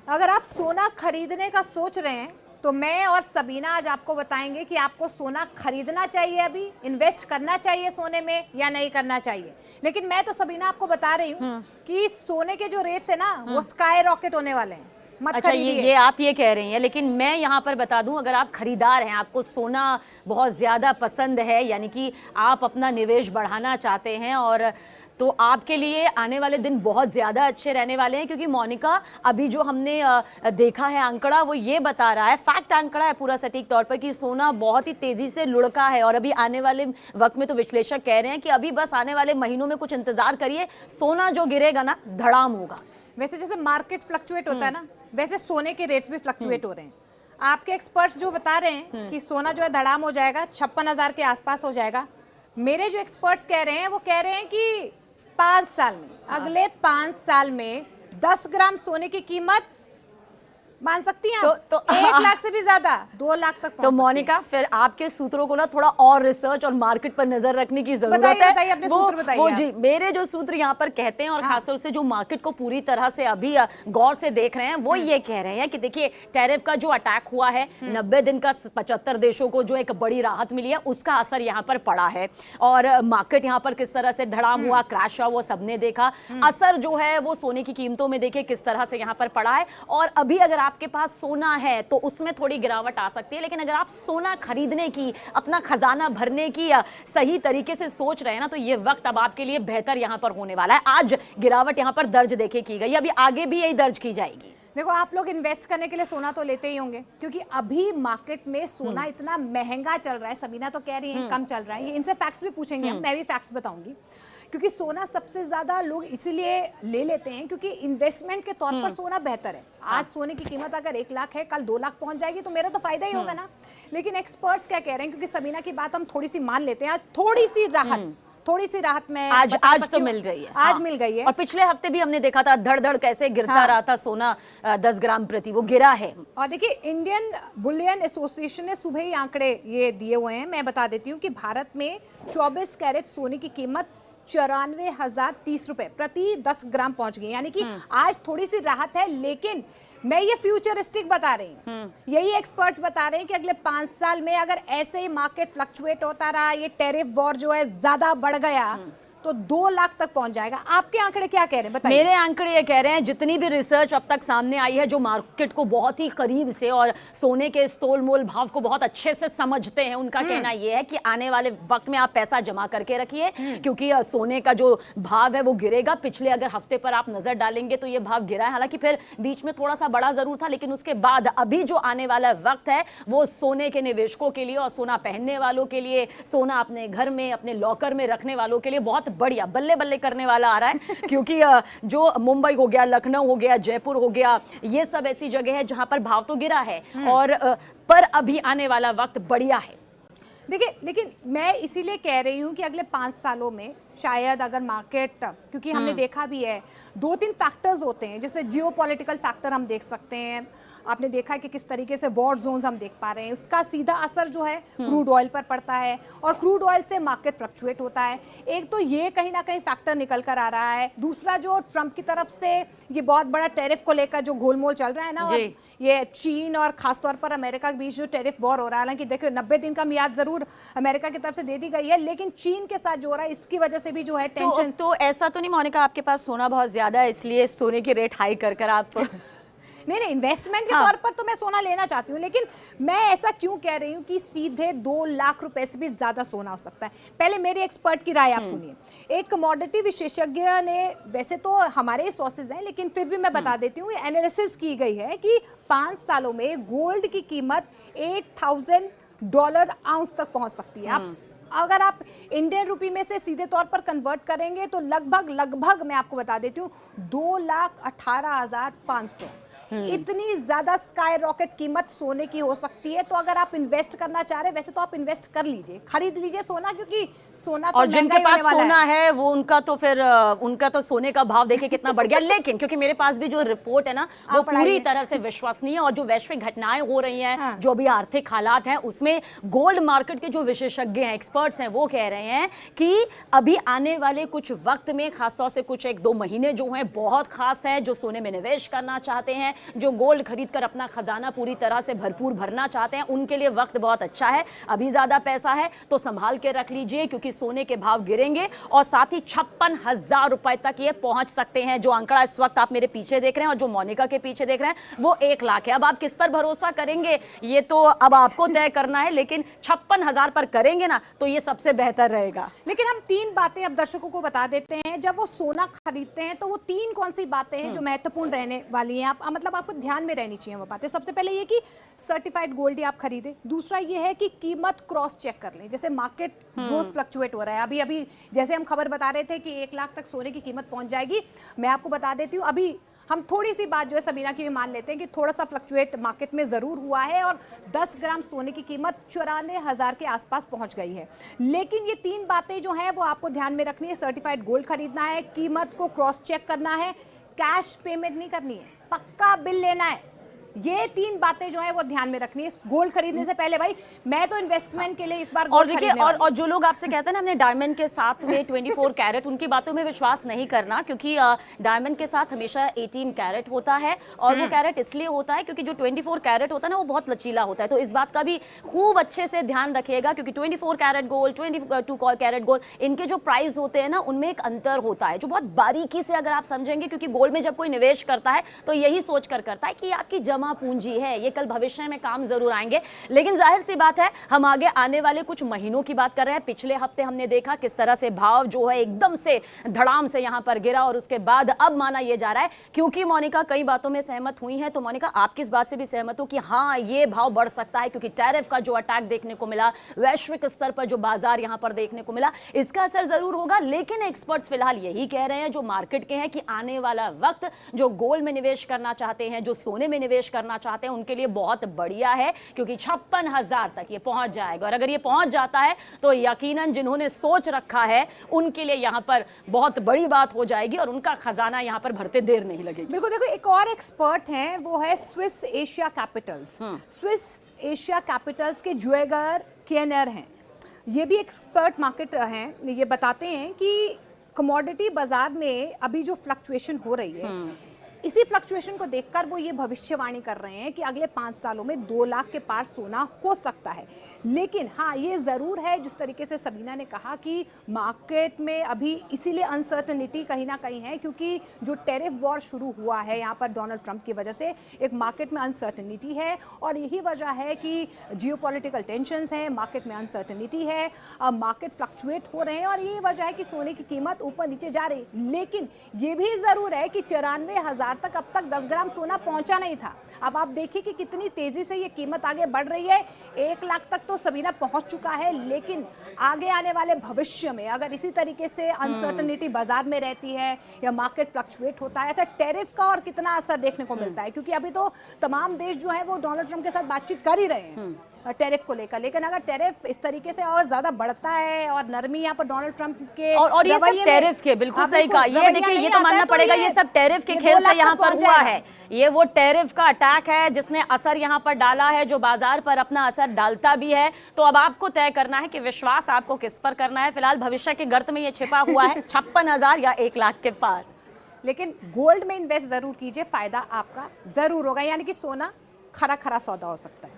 अगर आप सोना खरीदने का सोच रहे हैं तो मैं और सबीना आज आपको बताएंगे कि आपको सोना खरीदना चाहिए, अभी इन्वेस्ट करना चाहिए सोने में या नहीं करना चाहिए। लेकिन मैं तो सबीना आपको बता रही हूँ कि सोने के जो रेट्स है ना वो स्काई रॉकेट होने वाले हैं। मत अच्छा, ये आप ये कह रही हैं, लेकिन मैं यहाँ पर बता दूं, अगर आप खरीदार हैं, आपको सोना बहुत ज़्यादा पसंद है, यानी कि आप अपना निवेश बढ़ाना चाहते हैं, और तो आपके लिए आने वाले दिन बहुत ज़्यादा अच्छे रहने वाले हैं। क्योंकि मोनिका, अभी जो हमने देखा है आंकड़ा, वो ये बता रहा है, फैक्ट आंकड़ा है पूरा सटीक तौर पर, कि सोना बहुत ही तेज़ी से लुढ़का है। और अभी आने वाले वक्त में तो विश्लेषक कह रहे हैं कि अभी बस आने वाले महीनों में कुछ इंतज़ार करिए, सोना जो गिरेगा ना धड़ाम होगा। वैसे जैसे मार्केट फ्लक्चुएट होता है ना, वैसे सोने के रेट्स भी फ्लक्चुएट हो रहे हैं। आपके एक्सपर्ट्स जो बता रहे हैं कि सोना जो है धड़ाम हो जाएगा, 56,000 के आसपास हो जाएगा। मेरे जो एक्सपर्ट्स कह रहे हैं वो कह रहे हैं कि 5 साल में, अगले 5 साल में 10 ग्राम सोने की कीमत मान सकती हैं तो 1 लाख से भी ज्यादा 2 लाख तक पहुंच तो मोनिका, फिर आपके सूत्रों को ना थोड़ा और रिसर्च और मार्केट पर नजर रखने की जरूरत है। बताइए अपने सूत्र बताइए। वो जी, मेरे जो सूत्र यहाँ पर कहते हैं, और खासतौर से जो मार्केट को पूरी तरह से अभी गौर से देख रहे हैं, वो ये कह रहे हैं कि देखिए, टैरिफ का जो अटैक हुआ है, 90 दिन का 75 देशों को जो एक बड़ी राहत मिली है, उसका असर यहाँ पर पड़ा है। और मार्केट यहाँ पर किस तरह से धड़ाम हुआ, क्रैश हुआ, वो सबने देखा। असर जो है वो सोने की कीमतों में देखिए किस तरह से यहाँ पर पड़ा है। और अभी अगर आपके पास सोना है तो उसमें थोड़ी गिरावट आ सकती है, लेकिन अगर आप सोना खरीदने की, अपना खजाना भरने की सही तरीके से सोच रहे हैं ना, तो ये वक्त अब आपके लिए बेहतर यहाँ पर होने वाला है। आज गिरावट यहाँ पर दर्ज देखिए की गई, अभी आगे भी यही दर्ज की जाएगी। देखो, आप लोग इन्वेस्ट करने के लिए सोना तो लेते ही होंगे, क्योंकि अभी मार्केट में सोना इतना महंगा चल रहा है। सबीना तो कह रही है कम चल रहा है, ये इनसे फैक्ट्स भी पूछेंगे हम, मैं भी फैक्ट्स बताऊंगी। क्योंकि सोना सबसे ज्यादा लोग इसीलिए ले लेते हैं क्योंकि इन्वेस्टमेंट के तौर पर सोना बेहतर है। आज सोने की कीमत अगर 1 लाख है, कल 2 लाख पहुंच जाएगी तो मेरा तो फायदा ही होगा ना। लेकिन एक्सपर्ट्स क्या कह रहे हैं, क्योंकि सबीना की बात हम थोड़ी सी मान लेते हैं, आज थोड़ी सी राहत में आज तो मिल रही है, आज मिल गई है। और पिछले हफ्ते भी हमने देखा था धड़ धड़ कैसे गिरता रहा था सोना, 10 ग्राम प्रति वो गिरा है। और देखिए, इंडियन बुलियन एसोसिएशन ने सुबह ही आंकड़े ये दिए हुए हैं, मैं बता देती हूँ कि भारत में 24 कैरेट सोने की कीमत 94,030 रुपए प्रति 10 ग्राम पहुंच गई। यानी कि आज थोड़ी सी राहत है, लेकिन मैं ये फ्यूचरिस्टिक बता रही हूँ, यही एक्सपर्ट्स बता रहे हैं कि अगले 5 साल में अगर ऐसे ही मार्केट फ्लक्चुएट होता रहा, ये टैरिफ वॉर जो है ज्यादा बढ़ गया, तो 2 लाख तक पहुंच जाएगा। आपके आंकड़े क्या कह रहे हैं, बताइए। मेरे आंकड़े ये कह रहे हैं, जितनी भी रिसर्च अब तक सामने आई है, जो मार्केट को बहुत ही करीब से और सोने के तोल मोल भाव को बहुत अच्छे से समझते हैं, उनका कहना ये है कि आने वाले वक्त में आप पैसा जमा करके रखिए, क्योंकि सोने का जो भाव है वो गिरेगा। पिछले अगर हफ्ते पर आप नजर डालेंगे तो ये भाव गिरा है, हालांकि फिर बीच में थोड़ा सा बड़ा जरूर था, लेकिन उसके बाद अभी जो आने वाला वक्त है वो सोने के निवेशकों के लिए और सोना पहनने वालों के लिए, सोना अपने घर में, अपने लॉकर में रखने वालों के लिए बहुत बढ़िया बल्ले बल्ले करने वाला आ रहा है। क्योंकि जो मुंबई हो गया, लखनऊ हो गया, जयपुर हो गया, ये सब ऐसी जगह है जहां पर भाव तो गिरा है, और पर अभी आने वाला वक्त बढ़िया है। देखिए, लेकिन मैं इसीलिए कह रही हूँ कि अगले 5 सालों में शायद अगर मार्केट, क्योंकि हमने देखा भी है 2-3 फैक्टर्स होते हैं, जैसे जियोपॉलिटिकल फैक्टर हम देख सकते हैं। आपने देखा है कि किस तरीके से वॉर जोन्स हम देख पा रहे हैं, उसका सीधा असर जो है क्रूड ऑयल पर पड़ता है, और क्रूड ऑयल से मार्केट फ्लक्चुएट होता है। एक तो ये कहीं ना कहीं फैक्टर निकल कर आ रहा है, दूसरा जो ट्रंप की तरफ से ये बहुत बड़ा टैरिफ को लेकर जो गोलमोल चल रहा है ना, और ये चीन और खासतौर पर अमेरिका के बीच जो टैरिफ वॉर हो रहा है, हालांकि देखो 90 दिन का मियाद जरूर अमेरिका की तरफ से दे दी गई है, लेकिन चीन के साथ जो हो रहा है इसकी वजह से भी जो है टेंशन। तो ऐसा तो नहीं मोनिका, आपके पास सोना बहुत ज्यादा है इसलिए सोने के रेट हाई कर आप नहीं, इन्वेस्टमेंट के तौर पर तो मैं सोना लेना चाहती हूँ, लेकिन मैं ऐसा क्यों कह रही हूँ कि सीधे 2 लाख रुपए से भी ज्यादा सोना हो सकता है। पहले मेरे एक्सपर्ट की राय आप सुनिए। एक कमोडिटी विशेषज्ञ ने, वैसे तो हमारे सोर्सेज हैं लेकिन फिर भी मैं बता देती हूँ, एनालिसिस की गई है कि 5 सालों में गोल्ड की कीमत $8,000 आउंस तक पहुंच सकती है। अगर आप इंडियन रुपी में से सीधे तौर पर कन्वर्ट करेंगे तो लगभग मैं आपको बता देती हूँ 2,18,500 इतनी ज्यादा स्काई रॉकेट कीमत सोने की हो सकती है। तो अगर आप इन्वेस्ट करना चाह रहे हैं, वैसे तो आप इन्वेस्ट कर लीजिए, खरीद लीजिए सोना, क्योंकि सोना तो और जिनके पास सोना है वो उनका तो फिर उनका तो सोने का भाव देखिए कितना बढ़ गया। लेकिन क्योंकि मेरे पास भी जो रिपोर्ट है ना वो पूरी तरह से विश्वसनीय, और जो वैश्विक घटनाएं हो रही हैं, जो भी आर्थिक हालात हैं, उसमें गोल्ड मार्केट के जो विशेषज्ञ हैं, एक्सपर्ट्स हैं, वो कह रहे हैं कि अभी आने वाले कुछ वक्त में, खासतौर से कुछ 1-2 महीने जो हैं बहुत खास है, जो सोने में निवेश करना चाहते हैं जो गोल्ड खरीद कर अपना खजाना पूरी तरह से भरपूर भरना चाहते हैं, उनके लिए वक्त बहुत अच्छा है। अभी ज्यादा पैसा है तो संभाल के रख लीजिए, क्योंकि सोने के भाव गिरेंगे और साथ ही 56,000 रुपए तक ये पहुंच सकते हैं। जो आंकड़ा इस वक्त आप मेरे पीछे देख रहे हैं और जो मोनिका के पीछे देख रहे हैं वो 1 लाख है। अब आप किस पर भरोसा करेंगे ये तो अब आपको तय करना है, लेकिन 56,000 पर करेंगे ना तो ये सबसे बेहतर रहेगा। लेकिन हम 3 बातें अब दर्शकों को बता देते हैं, जब वो सोना खरीदते हैं तो वो 3 कौन सी बातें हैं जो महत्वपूर्ण रहने वाली हैं, आप मतलब आपको ध्यान में रहनी चाहिए वो बातें। सबसे पहले ये कि सर्टिफाइड गोल्ड आप खरीदें। दूसरा ये है कि कीमत क्रॉस चेक कर लें, जैसे मार्केट रोज फ्लक्चुएट हो रहा है। अभी अभी जैसे हम खबर बता रहे थे कि 1 लाख तक सोने की कीमत पहुंच जाएगी, मैं आपको बता देती हूँ अभी हम थोड़ी सी बात जो है सबीना की भी मान लेते हैं कि थोड़ा सा फ्लक्चुएट मार्केट में जरूर हुआ है और 10 ग्राम सोने की कीमत 94,000 के आसपास पहुंच गई है। लेकिन ये 3 बातें जो हैं वो आपको ध्यान में रखनी है। सर्टिफाइड गोल्ड खरीदना है, कीमत को क्रॉस चेक करना है, कैश पेमेंट नहीं करनी है, पक्का बिल लेना है। ये 3 बातें जो है वो ध्यान में रखनी है गोल्ड खरीदने से पहले। भाई मैं तो इन्वेस्टमेंट के लिए इस बार और देखिए और जो लोग आपसे कहते हैं ना हमने डायमंड के साथ में 24 कैरेट, उनकी बातों में विश्वास नहीं करना, क्योंकि डायमंड के साथ हमेशा 18 कैरेट होता है। और वो कैरेट इसलिए होता है क्योंकि जो 24 कैरेट होता है ना वो बहुत लचीला होता है। तो इस बात का भी खूब अच्छे से ध्यान रखिएगा, क्योंकि 24 कैरेट गोल्ड, 22 कैरेट गोल्ड, इनके जो प्राइस होते हैं ना उनमें एक अंतर होता है जो बहुत बारीकी से अगर आप समझेंगे, क्योंकि गोल्ड में जब कोई निवेश करता है तो यही सोच कर करता है कि आपकी जमा पूंजी है, ये कल भविष्य में काम जरूर आएंगे। लेकिन जाहिर सी बात है हम आगे आने वाले कुछ महीनों की बात कर रहे हैं। पिछले हफ्ते हमने देखा किस तरह से भाव जो है एकदम से धड़ाम से यहां पर गिरा और उसके बाद अब माना यह जा रहा है, क्योंकि मोनिका कई बातों में सहमत हुई है। तो मोनिका आप किस बात से भी सहमत हो कि हाँ ये भाव बढ़ सकता है, क्योंकि टैरिफ का जो अटैक देखने को मिला, वैश्विक स्तर पर जो बाजार यहां पर देखने को मिला, इसका असर जरूर होगा। लेकिन एक्सपर्ट्स फिलहाल यही कह रहे हैं जो मार्केट के हैं कि आने वाला वक्त जो गोल्ड में निवेश करना चाहते हैं, जो सोने में निवेश करना चाहते हैं, उनके लिए बहुत बढ़िया है, क्योंकि 56,000 तक ये पहुंच जाएगा। और अगर ये पहुंच जाता है तो यकीनन जिन्होंने सोच रखा है उनके लिए यहां पर बहुत बड़ी बात हो जाएगी और उनका खजाना यहां पर भरते देर नहीं लगेगी। बिल्कुल। देखो एक और एक्सपर्ट हैं, वो है Swiss Asia Capitals. Swiss Asia Capitals के जुएगर केनर हैं, ये भी एक्सपर्ट मार्केट हैं। ये बताते हैं कि कमोडिटी बाजार में अभी जो फ्लक्चुएशन हो रही है, इसी फ्लक्चुएशन को देखकर वो ये भविष्यवाणी कर रहे हैं कि अगले 5 सालों में 2 लाख के पार सोना हो सकता है। लेकिन हाँ ये ज़रूर है, जिस तरीके से सबीना ने कहा कि मार्केट में अभी इसीलिए अनसर्टनिटी कहीं ना कहीं है, क्योंकि जो टैरिफ वॉर शुरू हुआ है यहाँ पर डोनाल्ड ट्रंप की वजह से एक मार्केट में अनसर्टनिटी है। और यही वजह है कि जियोपॉलिटिकल टेंशंस हैं, मार्केट में अनसर्टनिटी है, मार्केट फ्लक्चुएट हो रहे हैं और यही वजह है कि सोने की कीमत ऊपर नीचे जा रही है। लेकिन ये भी ज़रूर है कि 94,000 तक अब तक 10 ग्राम सोना पहुंचा नहीं था। अब आप देखिए कि कितनी तेजी से ये कीमत आगे बढ़ रही है। 1 लाख तक तो सबीना पहुंच चुका है, लेकिन आगे आने वाले भविष्य में अगर इसी तरीके से अनसर्टनिटी बाजार में रहती है या मार्केट फ्लक्चुएट होता है, अच्छा टैरिफ का और कितना असर देखने को मिलता है, क्योंकि अभी तो तमाम देश जो है वो डोनाल्ड ट्रंप के साथ बातचीत कर ही रहे हैं टैरिफ को लेकर। लेकिन अगर टैरिफ इस तरीके से और ज्यादा बढ़ता है और नरमी यहाँ पर डोनाल्ड ट्रंप के और ये सब टैरिफ के बिल्कुल सही कहा। ये देखिए ये तो मानना पड़ेगा, ये सब टैरिफ के खेल से यहाँ पर हुआ है। ये वो टैरिफ का अटैक है जिसने असर यहाँ पर डाला है, जो बाजार पर अपना असर डालता भी है। तो अब आपको तय करना है कि विश्वास आपको किस पर करना है। फिलहाल भविष्य के गर्त में ये छिपा हुआ है 56,000 या 1 लाख के पार। लेकिन गोल्ड में इन्वेस्ट जरूर कीजिए, फायदा आपका जरूर होगा, यानी कि सोना खरा खरा सौदा हो सकता है।